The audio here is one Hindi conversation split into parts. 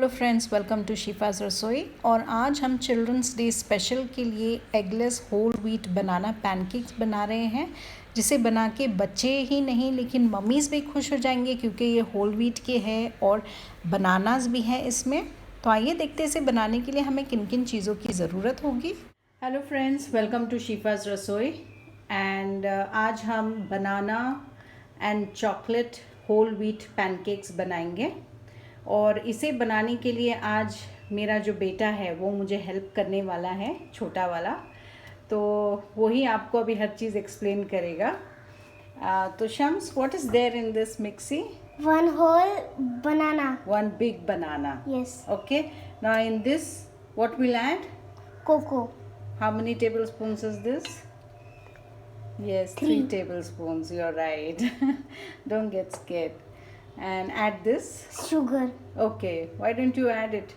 Hello friends, welcome to Shifa's रसोई। और आज हम चिल्ड्रंस डे स्पेशल के लिए एगलेस होल व्हीट बनाना पैनकेक्स बना रहे हैं, जिसे बना के बच्चे ही नहीं लेकिन मम्मीज़ भी खुश हो जाएंगे क्योंकि ये होल व्हीट के हैं और बनानास भी हैं इसमें। तो आइए देखते हैं इसे बनाने के लिए हमें किन किन चीज़ों की ज़रूरत होगी। Hello friends, welcome to Shifa's Rasoi. And आज हम banana and chocolate whole wheat pancakes बनाएंगे। और इसे बनाने के लिए आज मेरा जो बेटा है वो मुझे हेल्प करने वाला है, छोटा वाला। तो वही आपको अभी हर चीज़ एक्सप्लेन करेगा। तो Shams, what is there in this mixie? One whole banana. One big banana. Yes. Okay. Now in this, what we'll add? Cocoa. How many tablespoons is this? Yes, 3 tablespoons. You're right. Don't get scared. And add this. Sugar. Okay, why don't you add it?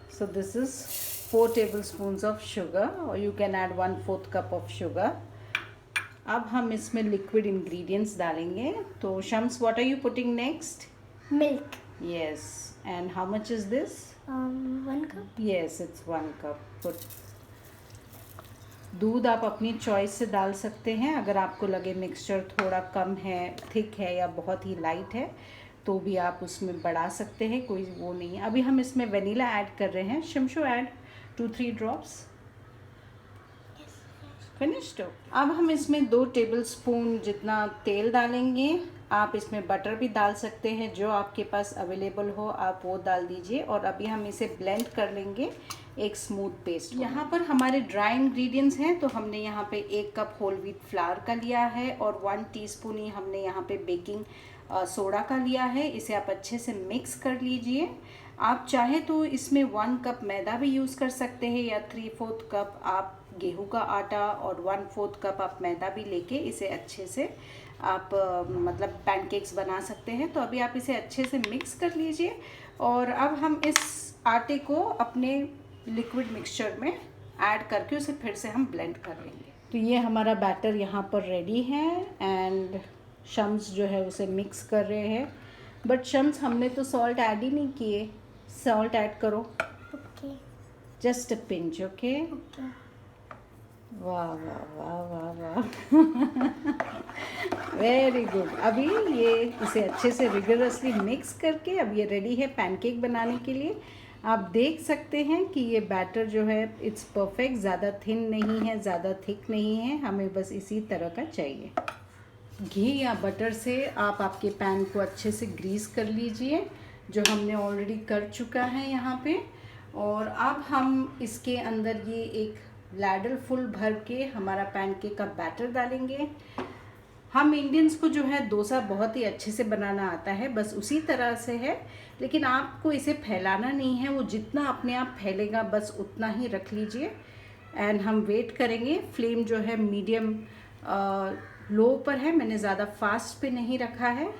So this is 4 tablespoons of sugar, or you can add 1/4 cup of sugar. अब हम इसमें liquid ingredients डालेंगे। तो Shams, what are you putting next? Milk. Yes. And how much is this? 1 cup. Yes, it's 1 cup. Put दूध आप अपनी चॉइस से डाल सकते हैं। अगर आपको लगे मिक्सचर थोड़ा कम है, थिक है या बहुत ही लाइट है तो भी आप उसमें बढ़ा सकते हैं, कोई वो नहीं है। अभी हम इसमें वनीला ऐड कर रहे हैं। शमशो ऐड 2-3 ड्रॉप्स। फिनिश्ड। अब हम इसमें 2 टेबलस्पून जितना तेल डालेंगे। आप इसमें बटर भी डाल सकते हैं, जो आपके पास अवेलेबल हो आप वो डाल दीजिए। और अभी हम इसे ब्लेंड कर लेंगे एक स्मूथ पेस्ट। यहाँ पर हमारे ड्राई इंग्रेडिएंट्स हैं, तो हमने यहाँ पे 1 कप होल व्हीट फ्लावर का लिया है और 1 टीस्पून ही हमने यहाँ पे बेकिंग सोडा का लिया है। इसे आप अच्छे से मिक्स कर लीजिए। आप चाहे तो इसमें 1 कप मैदा भी यूज़ कर सकते हैं या 3/4 कप आप गेहूं का आटा और 1/4 कप आप मैदा भी लेके इसे अच्छे से आप मतलब पैनकेक्स बना सकते हैं। तो अभी आप इसे अच्छे से मिक्स कर लीजिए और अब हम इस आटे को अपने लिक्विड मिक्सचर में ऐड करके उसे फिर से हम ब्लेंड कर लेंगे। तो ये हमारा बैटर यहाँ पर रेडी है एंड शम्स जो है उसे मिक्स कर रहे हैं। बट शम्स, हमने तो सॉल्ट ऐड ही नहीं किए। सॉल्ट ऐड करो। Okay. Just a pinch. Okay. Okay. वाह वाह वाह वाह वाह। Very good. अभी ये इसे अच्छे से रिगरसली मिक्स करके अब ये रेडी है पैनकेक बनाने के लिए। आप देख सकते हैं कि ये बैटर जो है इट्स परफेक्ट, ज़्यादा थिन नहीं है, ज़्यादा थिक नहीं है। हमें बस इसी तरह का चाहिए। घी या बटर से आप आपके पैन को अच्छे से ग्रीस कर लीजिए, जो हमने ऑलरेडी कर चुका है यहाँ पे। और अब हम इसके अंदर ये एक लैडर फुल भर के हमारा पैनकेक का बैटर डालेंगे। हम इंडियंस को जो है डोसा बहुत ही अच्छे से बनाना आता है, बस उसी तरह से है, लेकिन आपको इसे फैलाना नहीं है। वो जितना अपने आप फैलेगा बस उतना ही रख लीजिए। एंड हम वेट करेंगे। फ्लेम जो है मीडियम लो पर है, मैंने ज़्यादा फास्ट पे नहीं रखा है।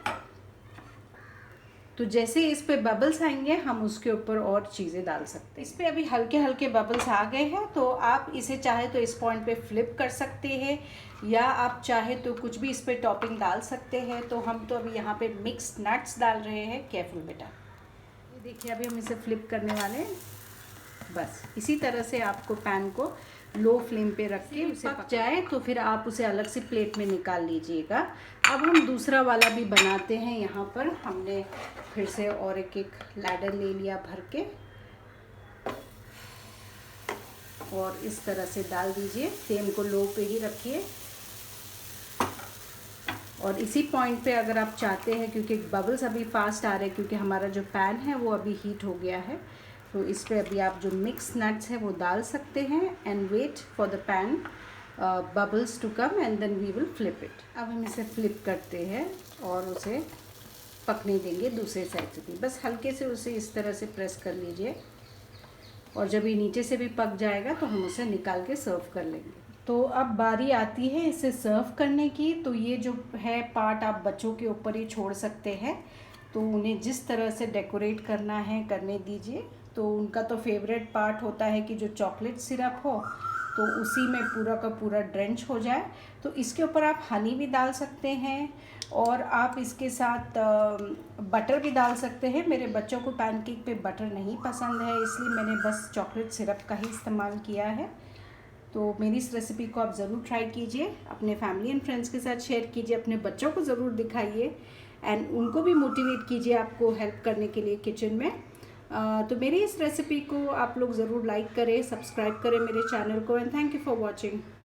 तो जैसे इस पे बबल्स आएंगे हम उसके ऊपर और चीज़ें डाल सकते हैं। इस पे अभी हल्के हल्के बबल्स आ गए हैं, तो आप इसे चाहे तो इस पॉइंट पे फ्लिप कर सकते हैं या आप चाहे तो कुछ भी इस पे टॉपिंग डाल सकते हैं। तो हम तो अभी यहाँ पे मिक्स नट्स डाल रहे हैं। केयरफुल बेटा। ये देखिए, अभी हम इसे फ्लिप करने वाले हैं। बस इसी तरह से आपको पैन को लो फ्लेम पे रख के उसे पक जाए तो फिर आप उसे अलग से प्लेट में निकाल लीजिएगा। अब हम दूसरा वाला भी बनाते हैं। यहाँ पर हमने फिर से और एक लैडर ले लिया भर के और इस तरह से डाल दीजिए। फ्लेम को लो पे ही रखिए और इसी पॉइंट पे अगर आप चाहते हैं, क्योंकि बबल्स अभी फास्ट आ रहे हैं क्योंकि हमारा जो पैन है वो अभी हीट हो गया है, तो इस पे अभी आप जो मिक्स नट्स है वो डाल सकते हैं and wait for the pan bubbles to come and then we will flip it. अब हम इसे फ्लिप करते हैं और उसे पकने देंगे दूसरे साइड से भी। बस हल्के से उसे इस तरह से प्रेस कर लीजिए और जब ये नीचे से भी पक जाएगा तो हम उसे निकाल के सर्व कर लेंगे। तो अब बारी आती है इसे सर्व करने की। तो ये जो है पार्ट आप बच्चों के ऊपर ही छोड़ सकते हैं, तो उन्हें जिस तरह से डेकोरेट करना है करने दीजिए। तो उनका तो फेवरेट पार्ट होता है कि जो चॉकलेट सिरप हो तो उसी में पूरा का पूरा ड्रेंच हो जाए। तो इसके ऊपर आप हनी भी डाल सकते हैं और आप इसके साथ बटर भी डाल सकते हैं। मेरे बच्चों को पैनकेक पे बटर नहीं पसंद है, इसलिए मैंने बस चॉकलेट सिरप का ही इस्तेमाल किया है। तो मेरी इस रेसिपी को आप ज़रूर ट्राई कीजिए, अपने फैमिली एंड फ्रेंड्स के साथ शेयर कीजिए, अपने बच्चों को ज़रूर दिखाइए एंड उनको भी मोटिवेट कीजिए आपको हेल्प करने के लिए किचन में। तो मेरी इस रेसिपी को आप लोग ज़रूर लाइक करें, सब्सक्राइब करें मेरे चैनल को and thank you for watching.